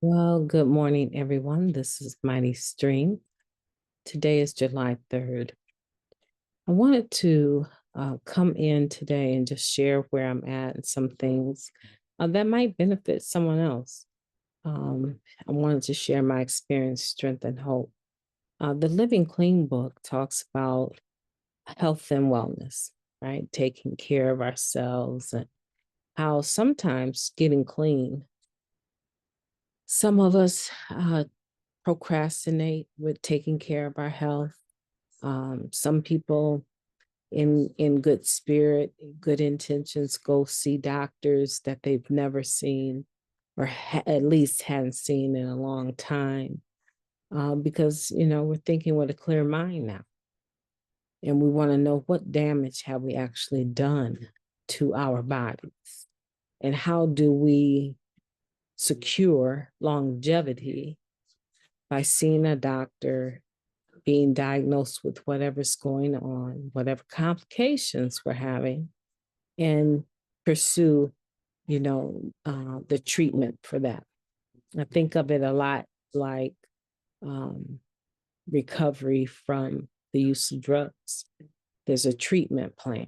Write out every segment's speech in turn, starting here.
Well, good morning, everyone. This is MightyStream. Today is July 3rd. I wanted to come in today and just share where I'm at and some things that might benefit someone else. I wanted to share my experience, strength, and hope. The Living Clean book talks about health and wellness, right? Taking care of ourselves and how sometimes getting clean, some of us procrastinate with taking care of our health. Some people in good spirit, good intentions, go see doctors that they've never seen or at least hadn't seen in a long time because, we're thinking with a clear mind now. And we want to know what damage have we actually done to our bodies and how do we secure longevity by seeing a doctor, being diagnosed with whatever's going on, whatever complications we're having, and pursue, the treatment for that. I think of it a lot like um, recovery from the use of drugs. There's a treatment plan.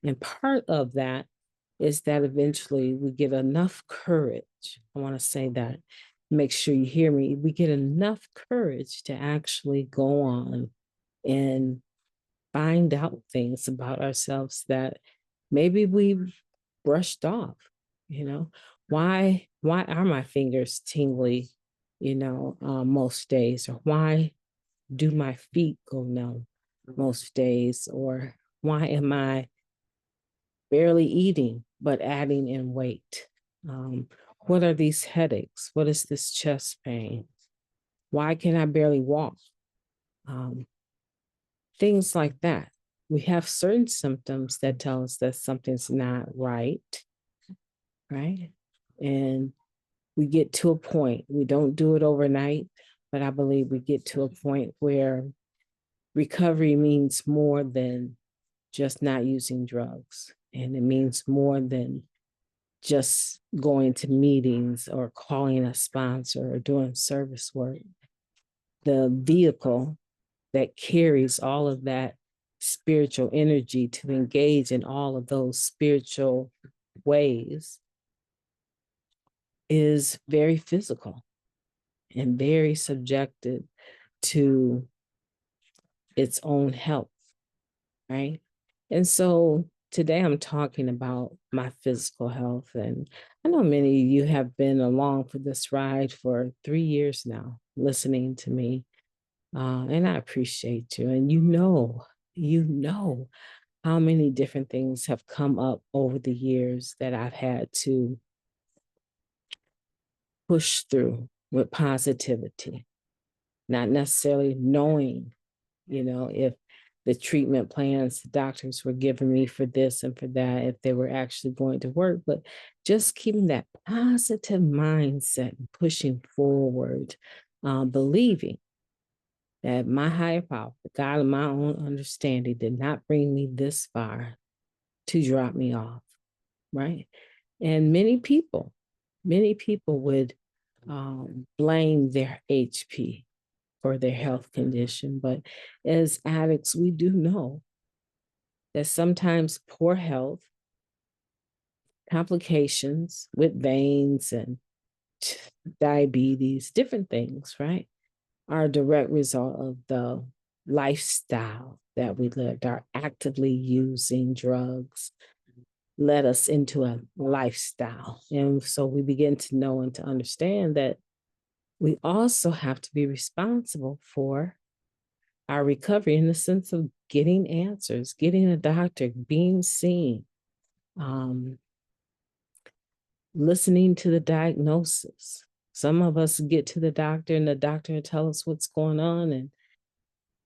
And part of that is that eventually we get enough courage. I want to say that, make sure you hear me. We get enough courage to actually go on and find out things about ourselves that maybe we've brushed off. You know, why are my fingers tingly? Most days, or why do my feet go numb most days, or why am I barely eating but adding in weight? What are these headaches? What is this chest pain? Why can I barely walk? Um, Things like that. We have certain symptoms that tell us that something's not right, right? And we get to a point, we don't do it overnight, but I believe we get to a point where recovery means more than just not using drugs. And it means more than just going to meetings or calling a sponsor or doing service work. The vehicle that carries all of that spiritual energy to engage in all of those spiritual ways is very physical and very subjected to its own health, right? And so today I'm talking about my physical health. And I know many of you have been along for this ride for 3 years now, listening to me. And I appreciate you. And you know how many different things have come up over the years that I've had to push through with positivity, not necessarily knowing, if the treatment plans the doctors were giving me for this and for that, if they were actually going to work, but just keeping that positive mindset and pushing forward, believing that my higher power, the God of my own understanding, did not bring me this far to drop me off, right? And many people would blame their HP for their health condition. But as addicts, we do know that sometimes poor health, complications with veins and diabetes, different things, right, are a direct result of the lifestyle that we lived. Our actively using drugs led us into a lifestyle. And so we begin to know and to understand that we also have to be responsible for our recovery in the sense of getting answers, getting a doctor, being seen, um, listening to the diagnosis. Some of us get to the doctor and the doctor will tell us what's going on, and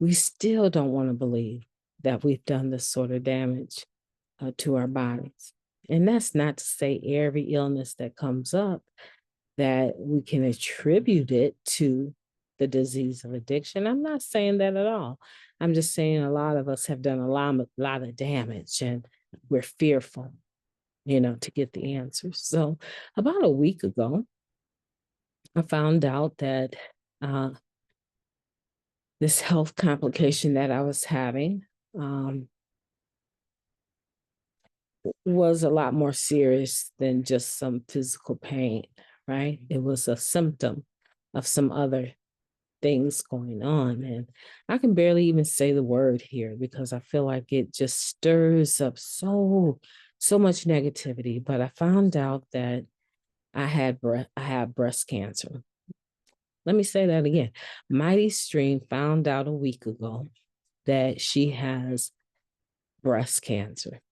we still don't want to believe that we've done this sort of damage to our bodies. And that's not to say every illness that comes up that we can attribute it to the disease of addiction. I'm not saying that at all. I'm just saying a lot of us have done a lot of damage and we're fearful, to get the answers. So about a week ago, I found out that uh, this health complication that I was having was a lot more serious than just some physical pain, right? It was a symptom of some other things going on. And I can barely even say the word here because I feel like it just stirs up so much negativity. But I found out that I had breast cancer. Let me say that again. MightyStream found out a week ago that she has breast cancer.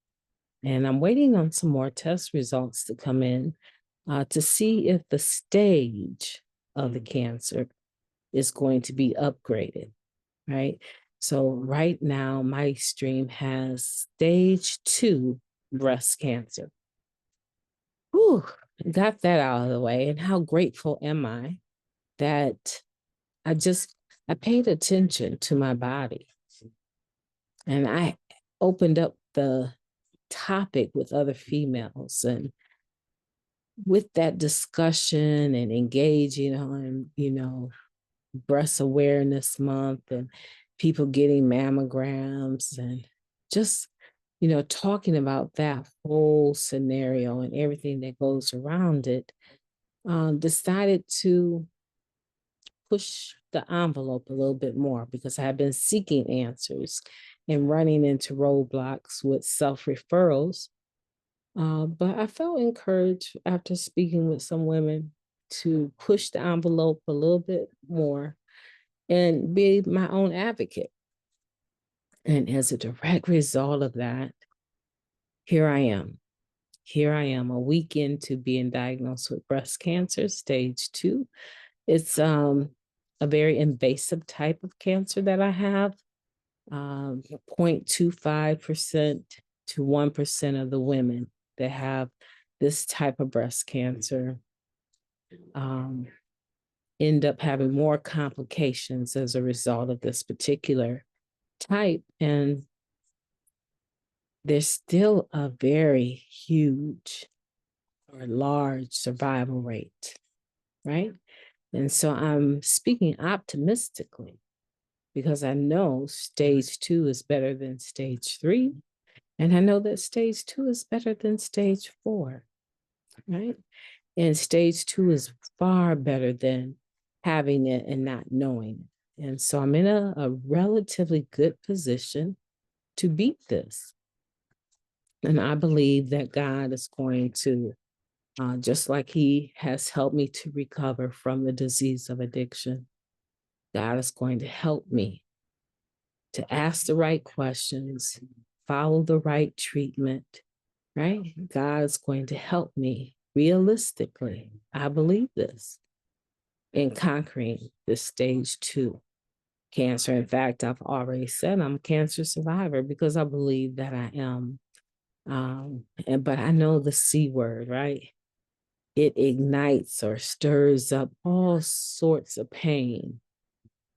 And I'm waiting on some more test results to come in to see if the stage of the cancer is going to be upgraded, right? So right now, MightyStream has stage 2 breast cancer. Whew, got that out of the way. And how grateful am I that I paid attention to my body and I opened up the topic with other females, and with that discussion and engaging on, breast awareness month and people getting mammograms and just, talking about that whole scenario and everything that goes around it, decided to push the envelope a little bit more because I have been seeking answers and running into roadblocks with self referrals. But I felt encouraged after speaking with some women to push the envelope a little bit more and be my own advocate. And as a direct result of that, here I am. Here I am a week into being diagnosed with breast cancer, stage 2. It's a very invasive type of cancer that I have. 0.25% to 1% of the women that have this type of breast cancer end up having more complications as a result of this particular type. And there's still a very huge or large survival rate, right? And so I'm speaking optimistically because I know stage 2 is better than stage 3. And I know that stage 2 is better than stage 4, right? And stage 2 is far better than having it and not knowing it. And so I'm in a relatively good position to beat this. And I believe that God is going to, just like He has helped me to recover from the disease of addiction, God is going to help me to ask the right questions, follow the right treatment, right? God is going to help me realistically. I believe this in conquering this stage 2 cancer. In fact, I've already said I'm a cancer survivor because I believe that I am. But I know the C word, right? It ignites or stirs up all sorts of pain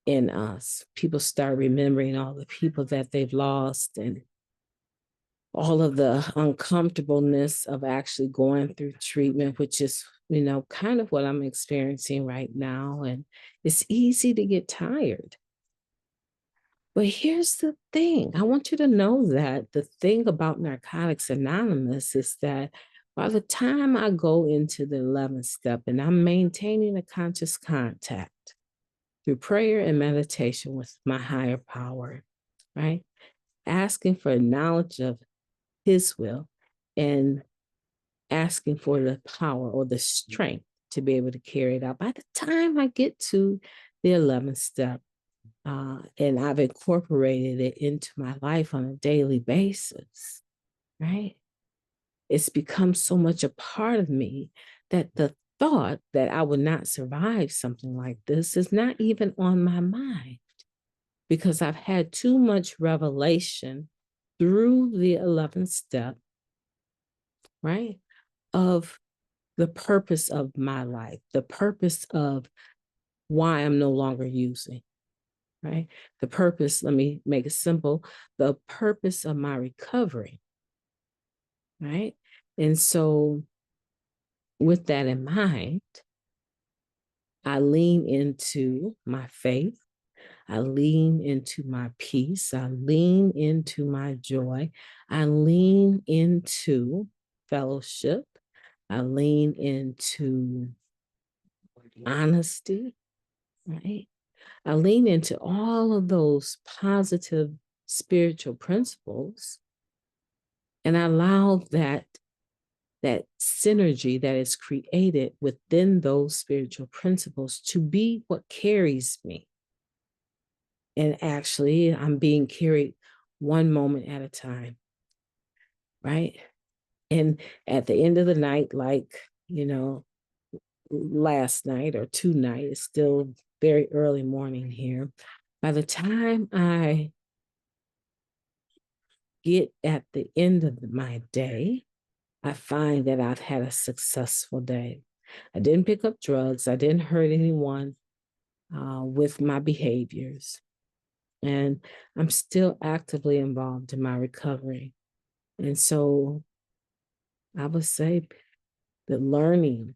in us. People start remembering all the people that they've lost and all of the uncomfortableness of actually going through treatment, which is, kind of what I'm experiencing right now. And it's easy to get tired. But here's the thing. I want you to know that the thing about Narcotics Anonymous is that by the time I go into the 11th step and I'm maintaining a conscious contact through prayer and meditation with my higher power, right? Asking for knowledge of His will and asking for the power or the strength to be able to carry it out. By the time I get to the 11th step, and I've incorporated it into my life on a daily basis, right? It's become so much a part of me that the thought that I would not survive something like this is not even on my mind because I've had too much revelation through the 11th step, right? Of the purpose of my life, the purpose of why I'm no longer using, right? The purpose, let me make it simple, the purpose of my recovery, right? And so, with that in mind, I lean into my faith. I lean into my peace. I lean into my joy. I lean into fellowship. I lean into honesty, right? I lean into all of those positive spiritual principles and I allow that synergy that is created within those spiritual principles to be what carries me. And actually, I'm being carried one moment at a time, right? And at the end of the night, like, last night or two nights, it's still very early morning here. By the time I get at the end of my day, I find that I've had a successful day. I didn't pick up drugs. I didn't hurt anyone with my behaviors. And I'm still actively involved in my recovery. And so I would say that learning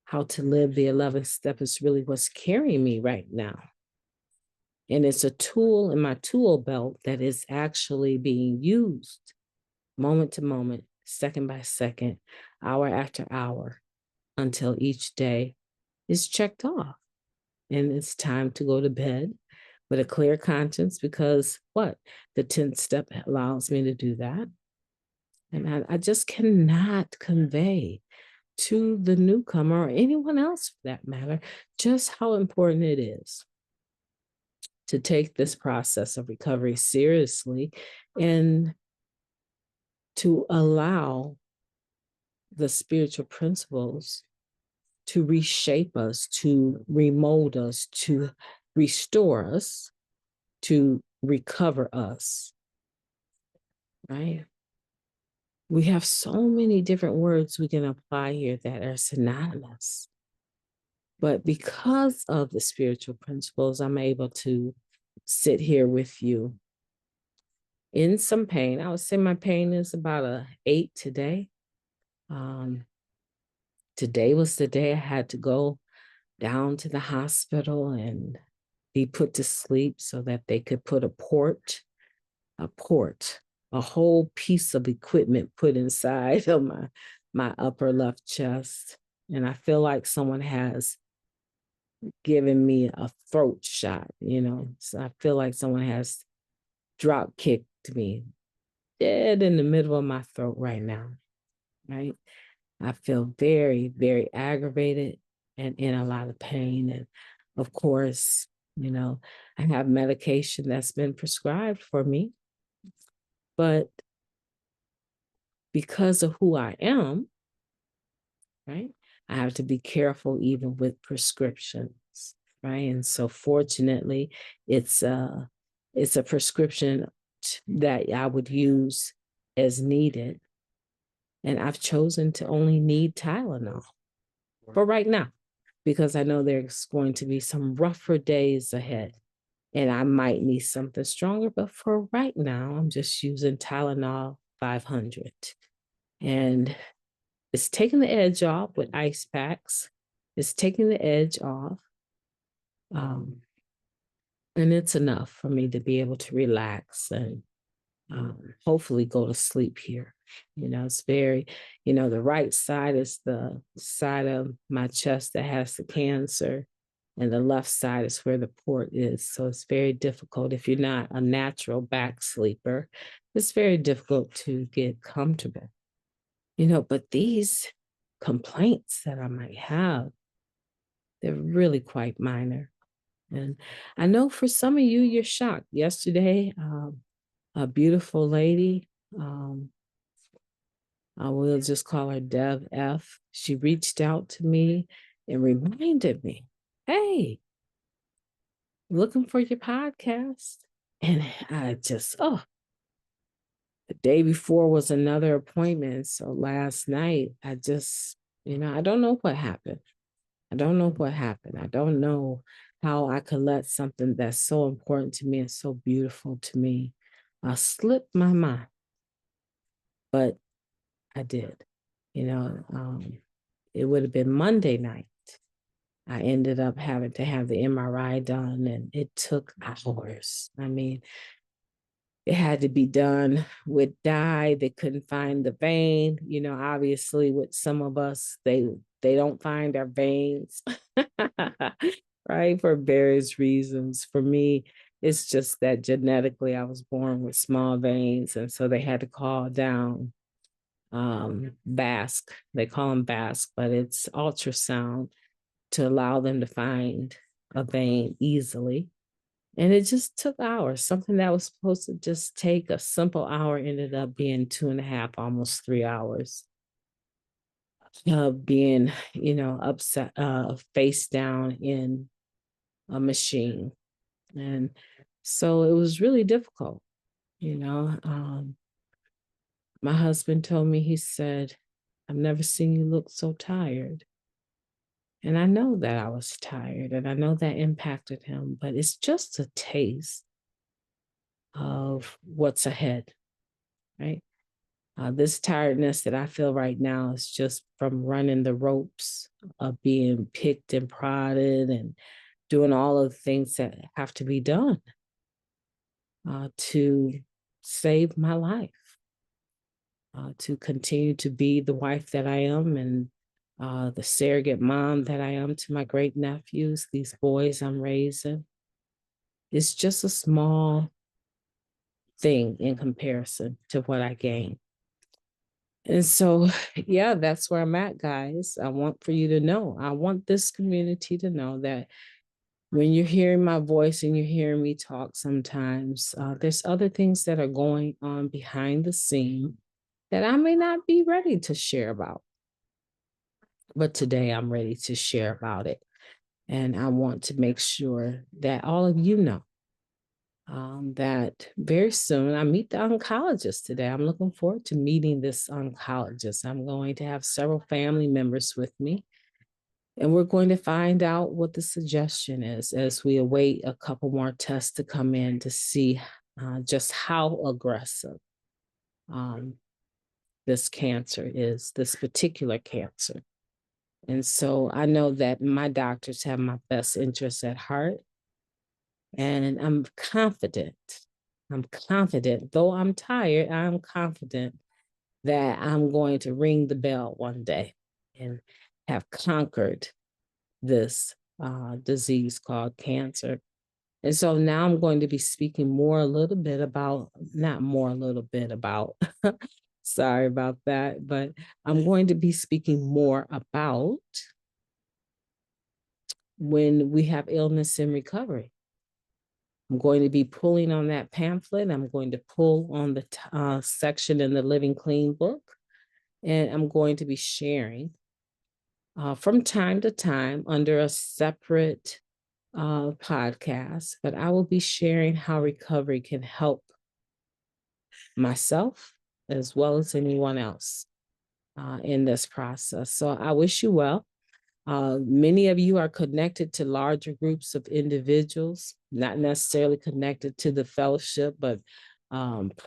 how to live the 11th step is really what's carrying me right now. And it's a tool in my tool belt that is actually being used moment to moment, second by second, hour after hour, until each day is checked off. And it's time to go to bed with a clear conscience because what? The 10th step allows me to do that. And I just cannot convey to the newcomer or anyone else for that matter just how important it is to take this process of recovery seriously and to allow the spiritual principles to reshape us, to remold us, to restore us, to recover us, right? We have so many different words we can apply here that are synonymous. But because of the spiritual principles, I'm able to sit here with you in some pain. I would say my pain is about a 8 today. Today was the day I had to go down to the hospital and be put to sleep so that they could put a whole piece of equipment put inside of my upper left chest. And I feel like someone has given me a throat shot, So I feel like someone has drop kicked me dead in the middle of my throat right now, right? I feel very, very aggravated and in a lot of pain. And of course, I have medication that's been prescribed for me. But because of who I am, right, I have to be careful even with prescriptions, right? And so fortunately, it's a prescription that I would use as needed. And I've chosen to only need Tylenol for right now, because I know there's going to be some rougher days ahead and I might need something stronger. But for right now, I'm just using Tylenol 500. And it's taking the edge off with ice packs. It's taking the edge off. And it's enough for me to be able to relax and hopefully go to sleep here. It's very, the right side is the side of my chest that has the cancer, and the left side is where the port is. So it's very difficult if you're not a natural back sleeper. It's very difficult to get comfortable. But these complaints that I might have, they're really quite minor. And I know for some of you, you're shocked. Yesterday, a beautiful lady, I will just call her Dev F. She reached out to me and reminded me, hey, looking for your podcast. And I just, the day before was another appointment. So last night, I just, I don't know what happened. I don't know what happened. I don't know how I could let something that's so important to me and so beautiful to me slip my mind. But I did. It would have been Monday night. I ended up having to have the MRI done, and it took hours. I mean, it had to be done with dye. They couldn't find the vein. You know, obviously, with some of us, they don't find our veins, right? For various reasons. For me, it's just that genetically I was born with small veins, and so they had to call down Basque. They call them Basque, but it's ultrasound to allow them to find a vein easily. And it just took hours. Something that was supposed to just take a simple hour ended up being 2.5, almost 3 hours of being, upset, face down in a machine. And so it was really difficult, you know. My husband told me, he said, I've never seen you look so tired. And I know that I was tired, and I know that impacted him, but it's just a taste of what's ahead, right? This tiredness that I feel right now is just from running the ropes of being picked and prodded and doing all of the things that have to be done to save my life, to continue to be the wife that I am, and the surrogate mom that I am to my great nephews, these boys I'm raising. It's just a small thing in comparison to what I gained. And so, yeah, that's where I'm at, guys. I want for you to know, I want this community to know that when you're hearing my voice and you're hearing me talk sometimes, there's other things that are going on behind the scene that I may not be ready to share about. But today I'm ready to share about it. And I want to make sure that all of you know that very soon I meet the oncologist today. I'm looking forward to meeting this oncologist. I'm going to have several family members with me, and we're going to find out what the suggestion is as we await a couple more tests to come in to see just how aggressive this cancer is, this particular cancer. And so I know that my doctors have my best interests at heart. And I'm confident, though I'm tired, I'm confident that I'm going to ring the bell one day and have conquered this disease called cancer. And so now I'm going to be speaking more a little bit about, not more a little bit about, sorry about that, but I'm going to be speaking more about when we have illness and recovery. I'm going to be pulling on that pamphlet. I'm going to pull on the section in the Living Clean book, and I'm going to be sharing from time to time under a separate podcast, but I will be sharing how recovery can help myself as well as anyone else in this process. So I wish you well. Many of you are connected to larger groups of individuals, not necessarily connected to the fellowship, but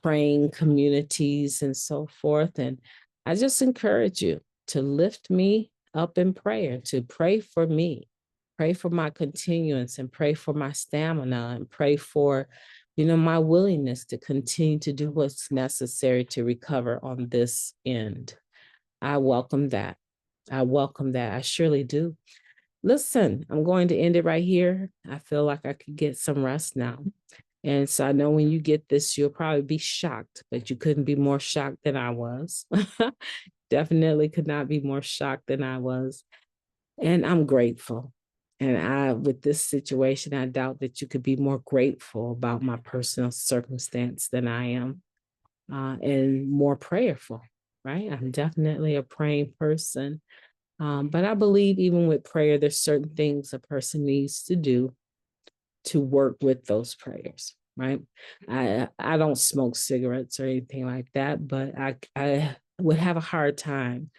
praying communities and so forth. And I just encourage you to lift me up in prayer, to pray for me, pray for my continuance, and pray for my stamina, and pray for, my willingness to continue to do what's necessary to recover on this end. I welcome that. I welcome that. I surely do. Listen, I'm going to end it right here. I feel like I could get some rest now. And so I know when you get this, you'll probably be shocked, but you couldn't be more shocked than I was. Definitely could not be more shocked than I was. And I'm grateful. And with this situation, I doubt that you could be more grateful about my personal circumstance than I am, and more prayerful, right? I'm definitely a praying person. But I believe even with prayer, there's certain things a person needs to do to work with those prayers, right? I don't smoke cigarettes or anything like that, but I would have a hard time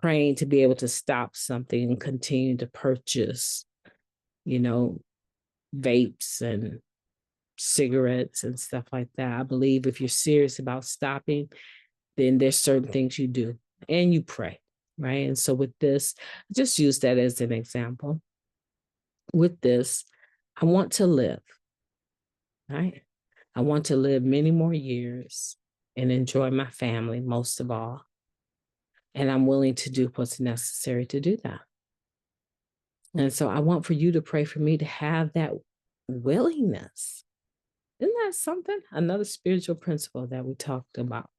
praying to be able to stop something and continue to purchase, vapes and cigarettes and stuff like that. I believe if you're serious about stopping, then there's certain things you do and you pray, right? And so with this, just use that as an example. with this, I want to live, right? I want to live many more years and enjoy my family most of all. And I'm willing to do what's necessary to do that. And so I want for you to pray for me to have that willingness. Isn't that something? Another spiritual principle that we talked about,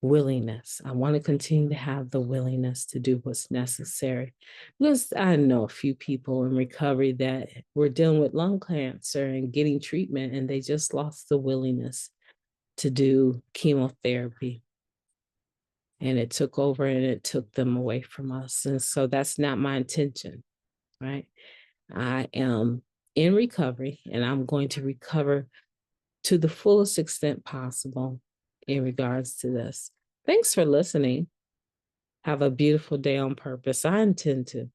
willingness. I want to continue to have the willingness to do what's necessary. Because I know a few people in recovery that were dealing with lung cancer and getting treatment, and they just lost the willingness to do chemotherapy. And it took over and it took them away from us. And so that's not my intention, right? I am in recovery and I'm going to recover to the fullest extent possible in regards to this. Thanks for listening. Have a beautiful day on purpose. I intend to.